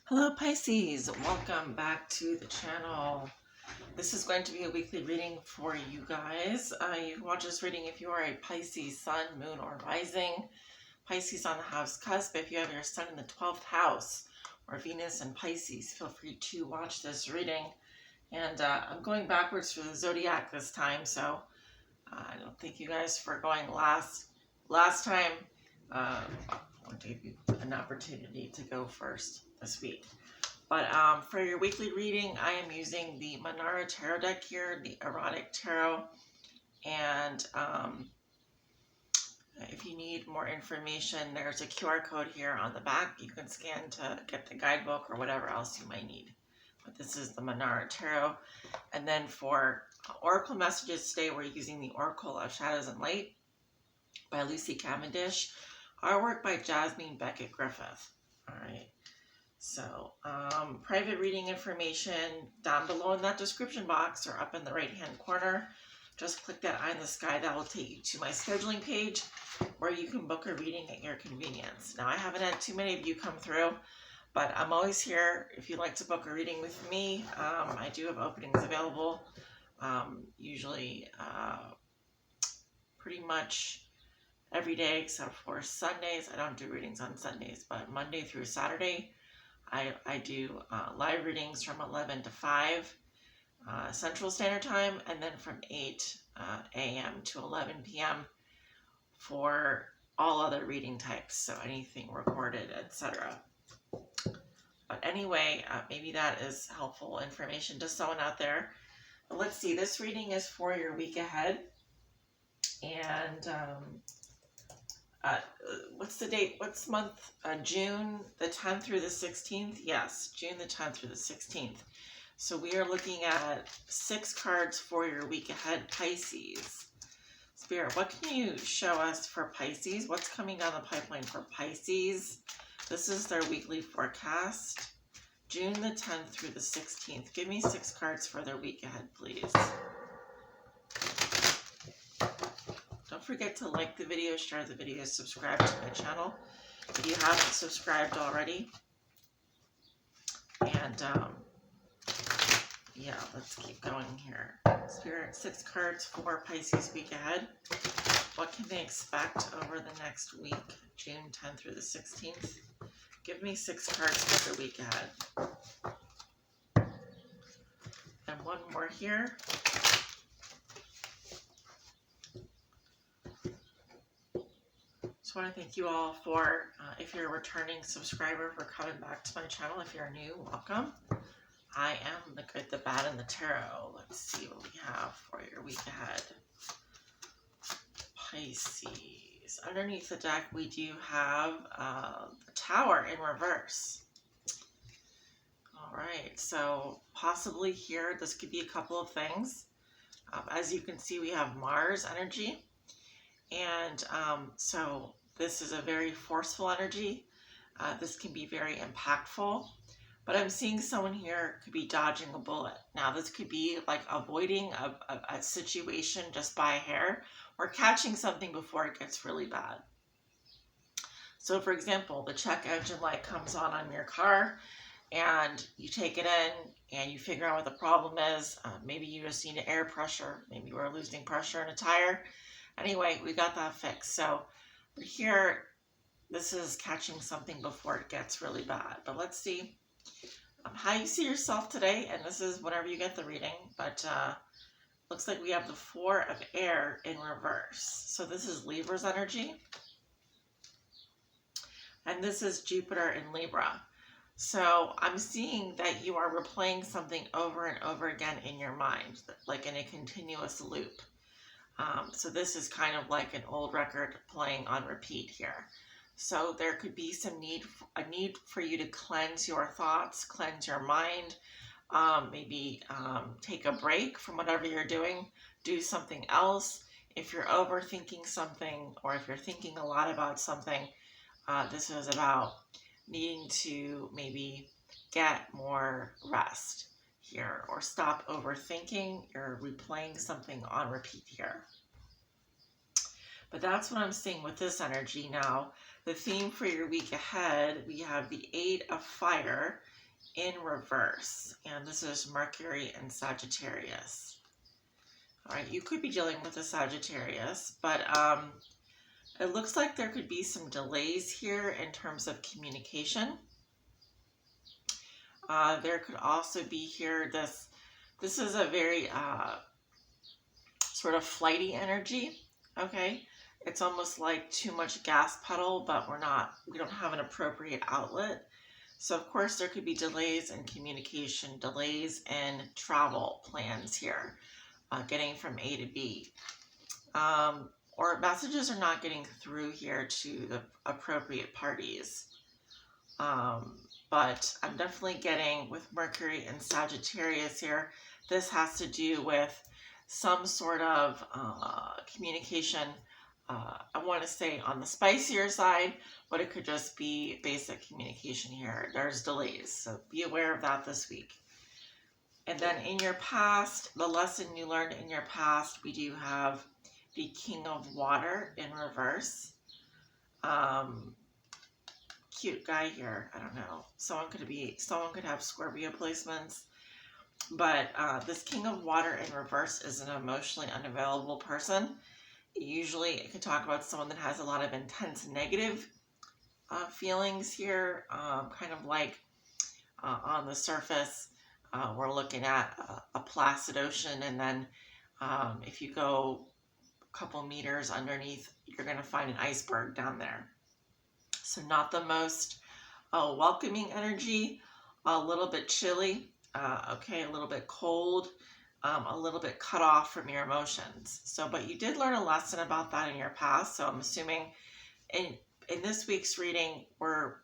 Hello Pisces, welcome back to the channel. This is going to be a weekly reading for you guys. You can watch this reading if you are a Pisces sun, moon, or rising. Pisces on the house cusp. If you have your sun in the 12th house or Venus and Pisces, feel free to watch this reading. And I'm going backwards for the zodiac this time, so I don't thank you guys for going last time. I want to give you an opportunity to go first this week. But for your weekly reading, I am using the Manara Tarot deck here, the Erotic Tarot. And if you need more information, there's a QR code here on the back. You can scan to get the guidebook or whatever else you might need. But this is the Manara Tarot. And then for Oracle messages today, we're using the Oracle of Shadows and Light by Lucy Cavendish. Artwork by Jasmine Beckett Griffith. All right. So, private reading information down below in that description box or up in the right-hand corner. Just click that eye in the sky. That will take you to my scheduling page where you can book a reading at your convenience. Now, I haven't had too many of you come through, but I'm always here if you'd like to book a reading with me. I do have openings available, usually pretty much every day except for Sundays. I don't do readings on Sundays, but Monday through Saturday, I do live readings from 11 to 5 Central Standard Time, and then from 8 a.m. to 11 p.m. for all other reading types, so anything recorded, etc. But anyway, maybe that is helpful information to someone out there. But let's see, this reading is for your week ahead, and what's the date? What's the month? June the 10th through the 16th? Yes, June the 10th through the 16th. So we are looking at 6 cards for your week ahead, Pisces. Spirit, what can you show us for Pisces? What's coming down the pipeline for Pisces? This is their weekly forecast. June the 10th through the 16th. Give me 6 cards for their week ahead, please. Don't forget to like the video, share the video, subscribe to my channel if you haven't subscribed already. And yeah, let's keep going here. Spirit, 6 cards for Pisces week ahead. What can they expect over the next week, June 10th through the 16th? Give me 6 cards for the week ahead. And one more here. Just want to thank you all for, if you're a returning subscriber, for coming back to my channel. If you're new, welcome. I am the good, the bad, and the tarot. Let's see what we have for your week ahead. Pisces. Underneath the deck, we do have the Tower in reverse. All right, so possibly here, this could be a couple of things. As you can see, we have Mars energy. And so this is a very forceful energy. This can be very impactful. But I'm seeing someone here could be dodging a bullet. Now, this could be like avoiding a situation just by a hair, or catching something before it gets really bad. So, for example, the check engine light comes on your car, and you take it in, and you figure out what the problem is. Maybe you just need an air pressure. Maybe we're losing pressure in a tire. Anyway, we got that fixed. So here, this is catching something before it gets really bad. But let's see how you see yourself today. And this is whenever you get the reading. But looks like we have the 4 of air in reverse. So this is Libra's energy. And this is Jupiter in Libra. So I'm seeing that you are replaying something over and over again in your mind, like in a continuous loop. So this is kind of like an old record playing on repeat here. So there could be a need for you to cleanse your thoughts, cleanse your mind, maybe take a break from whatever you're doing, do something else. If you're overthinking something, or if you're thinking a lot about something, this is about needing to maybe get more rest here, or stop overthinking. You're replaying something on repeat here. But that's what I'm seeing with this energy now. The theme for your week ahead, we have the Eight of Fire in reverse. And this is Mercury and Sagittarius. All right, you could be dealing with a Sagittarius, but it looks like there could be some delays here in terms of communication. There could also be here, this is a very sort of flighty energy, okay? It's almost like too much gas pedal, but we don't have an appropriate outlet. So of course there could be delays in communication, delays in travel plans here, getting from A to B. Or messages are not getting through here to the appropriate parties. But I'm definitely getting, with Mercury and Sagittarius here, this has to do with some sort of communication. I want to say on the spicier side, but it could just be basic communication here. There's delays, so be aware of that this week. And then in your past, the lesson you learned in your past, we do have the King of Water in reverse. Cute guy here. I don't know. Someone could have Scorpio placements. But this King of Water in reverse is an emotionally unavailable person. Usually it could talk about someone that has a lot of intense negative feelings here. Kind of like on the surface, we're looking at a placid ocean, and then if you go a couple meters underneath, you're going to find an iceberg down there. So not the most welcoming energy, a little bit chilly, okay, a little bit cold, a little bit cut off from your emotions. So, but you did learn a lesson about that in your past. So I'm assuming in this week's reading, we're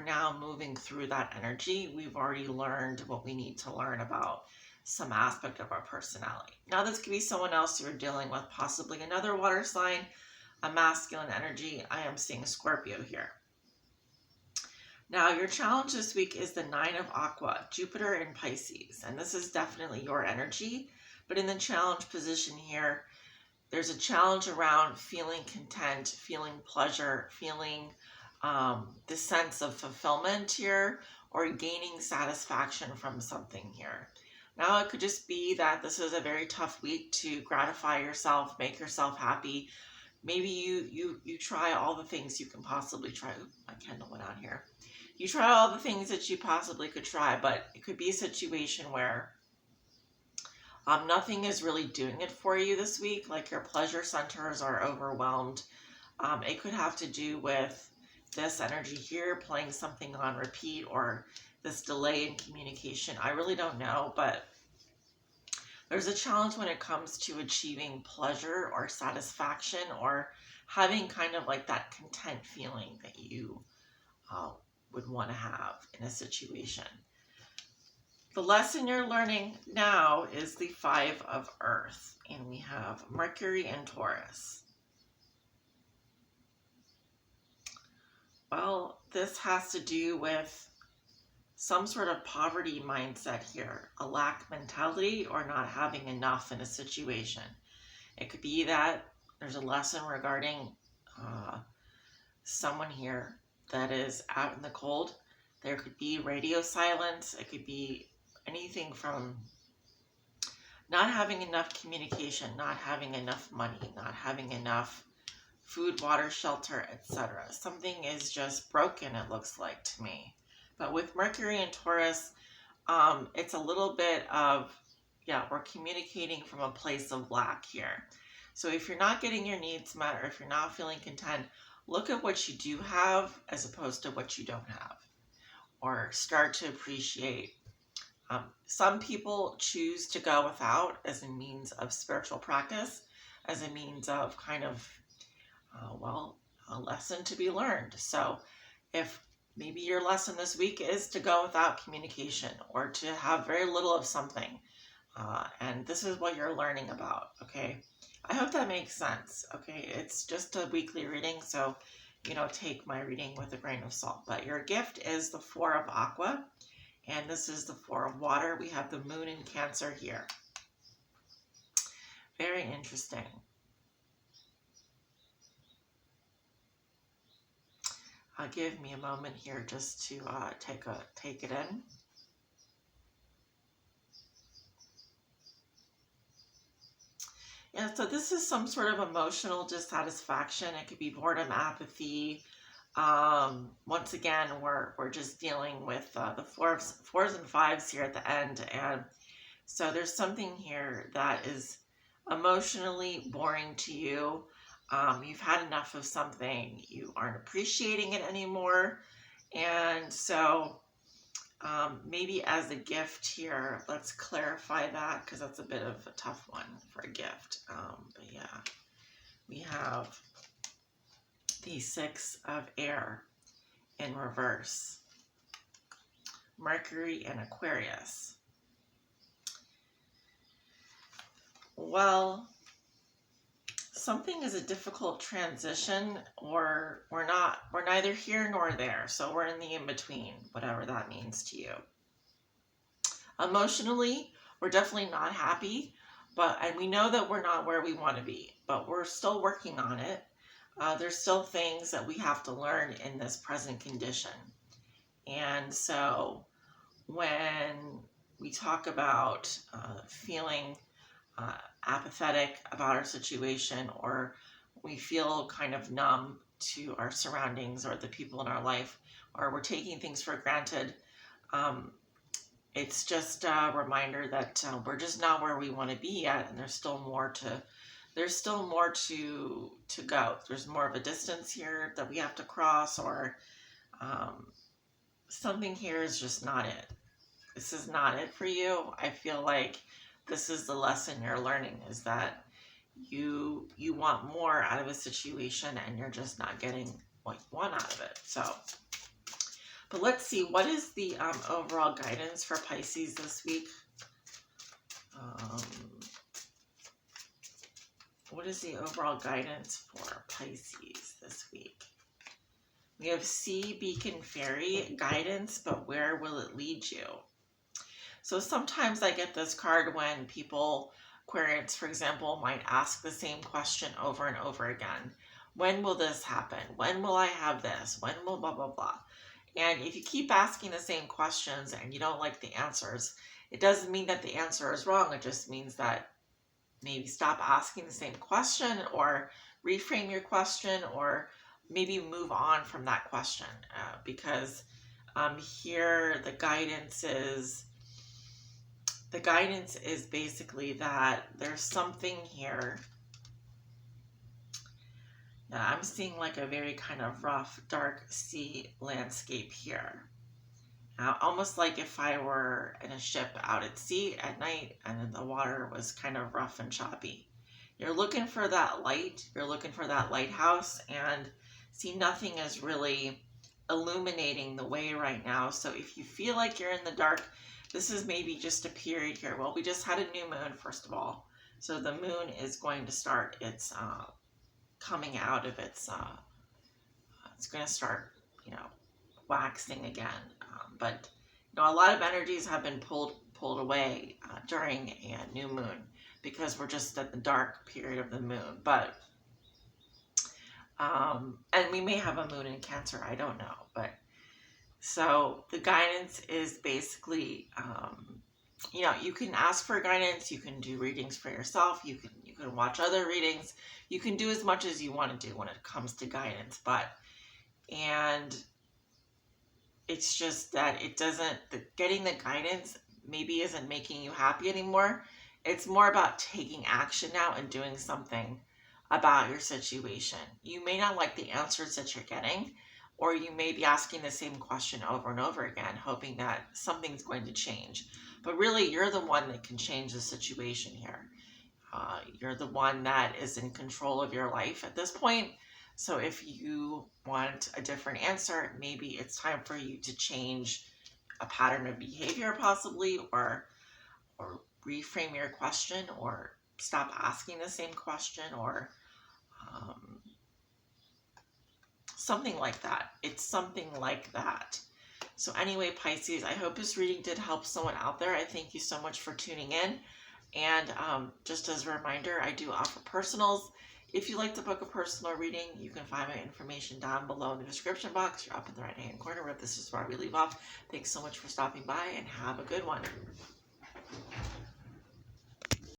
now moving through that energy. We've already learned what we need to learn about some aspect of our personality. Now this could be someone else you're dealing with, possibly another water sign, a masculine energy. I am seeing Scorpio here. Now, your challenge this week is the Nine of Aqua, Jupiter in Pisces. And this is definitely your energy. But in the challenge position here, there's a challenge around feeling content, feeling pleasure, feeling the sense of fulfillment here, or gaining satisfaction from something here. Now, it could just be that this is a very tough week to gratify yourself, make yourself happy. Maybe you try all the things you can possibly try. Ooh, my candle went out here. You try all the things that you possibly could try, but it could be a situation where nothing is really doing it for you this week, like your pleasure centers are overwhelmed. It could have to do with this energy here, playing something on repeat, or this delay in communication. I really don't know, but there's a challenge when it comes to achieving pleasure or satisfaction, or having kind of like that content feeling that you would want to have in a situation. The lesson you're learning now is the Five of Earth, and we have Mercury and Taurus. Well, this has to do with some sort of poverty mindset here, a lack mentality, or not having enough in a situation. It could be that there's a lesson regarding someone here that is out in the cold. There could be radio silence. It could be anything from not having enough communication, not having enough money, not having enough food, water, shelter, etc. Something is just broken, it looks like to me. But with Mercury and Taurus, it's a little bit of, we're communicating from a place of lack here. So if you're not getting your needs met, or if you're not feeling content, look at what you do have as opposed to what you don't have, or start to appreciate. Some people choose to go without as a means of spiritual practice, as a means of kind of, a lesson to be learned. So if maybe your lesson this week is to go without communication, or to have very little of something, and this is what you're learning about, okay? I hope that makes sense, okay? It's just a weekly reading, so, take my reading with a grain of salt. But your gift is the Four of Aqua, and this is the Four of Water. We have the Moon in Cancer here. Very interesting. Give me a moment here just to take it in. Yeah, so this is some sort of emotional dissatisfaction. It could be boredom, apathy. Once again, we're just dealing with the fours and fives here at the end, and so there's something here that is emotionally boring to you. You've had enough of something. You aren't appreciating it anymore, and so maybe as a gift here, let's clarify that because that's a bit of a tough one for a gift. But yeah, we have the Six of Air in reverse, Mercury and Aquarius. Well, something is a difficult transition, or we're neither here nor there, so we're in the in-between, whatever that means to you. Emotionally, we're definitely not happy, and we know that we're not where we want to be, but we're still working on it. There's still things that we have to learn in this present condition. And so when we talk about feeling apathetic about our situation, or we feel kind of numb to our surroundings or the people in our life, or we're taking things for granted, it's just a reminder that we're just not where we want to be at, and there's still more to go. There's more of a distance here that we have to cross, or something here is just not it. This is not it for you. I feel like this is the lesson you're learning, is that you want more out of a situation and you're just not getting what you want out of it. So, but let's see, what is the overall guidance for Pisces this week? What is the overall guidance for Pisces this week? We have Sea Beacon Fairy guidance, but where will it lead you? So sometimes I get this card when people, Aquarians, for example, might ask the same question over and over again. When will this happen? When will I have this? When will blah, blah, blah? And if you keep asking the same questions and you don't like the answers, it doesn't mean that the answer is wrong. It just means that maybe stop asking the same question, or reframe your question, or maybe move on from that question, because here the guidance is basically that there's something here. I'm seeing like a very kind of rough, dark sea landscape here. Almost like if I were in a ship out at sea at night and then the water was kind of rough and choppy. You're looking for that light, you're looking for that lighthouse, and see, nothing is really illuminating the way right now. So if you feel like you're in the dark, this is maybe just a period here. Well, we just had a new moon, first of all. So the moon is going to start its coming out of its, it's going to start, waxing again. But a lot of energies have been pulled away during a new moon, because we're just at the dark period of the moon. But and we may have a moon in Cancer, I don't know. But so the guidance is basically, you can ask for guidance, you can do readings for yourself, you can watch other readings, you can do as much as you want to do when it comes to guidance. And it's just that getting the guidance maybe isn't making you happy anymore. It's more about taking action now and doing something about your situation. You may not like the answers that you're getting, or you may be asking the same question over and over again, hoping that something's going to change. But really, you're the one that can change the situation here. You're the one that is in control of your life at this point. So if you want a different answer, maybe it's time for you to change a pattern of behavior possibly, or reframe your question, or stop asking the same question, or something like that. It's something like that. So anyway, Pisces, I hope this reading did help someone out there. I thank you so much for tuning in. And just as a reminder, I do offer personals. If you'd like to book a personal reading, you can find my information down below in the description box. You're up in the right-hand corner where this is where we leave off. Thanks so much for stopping by and have a good one.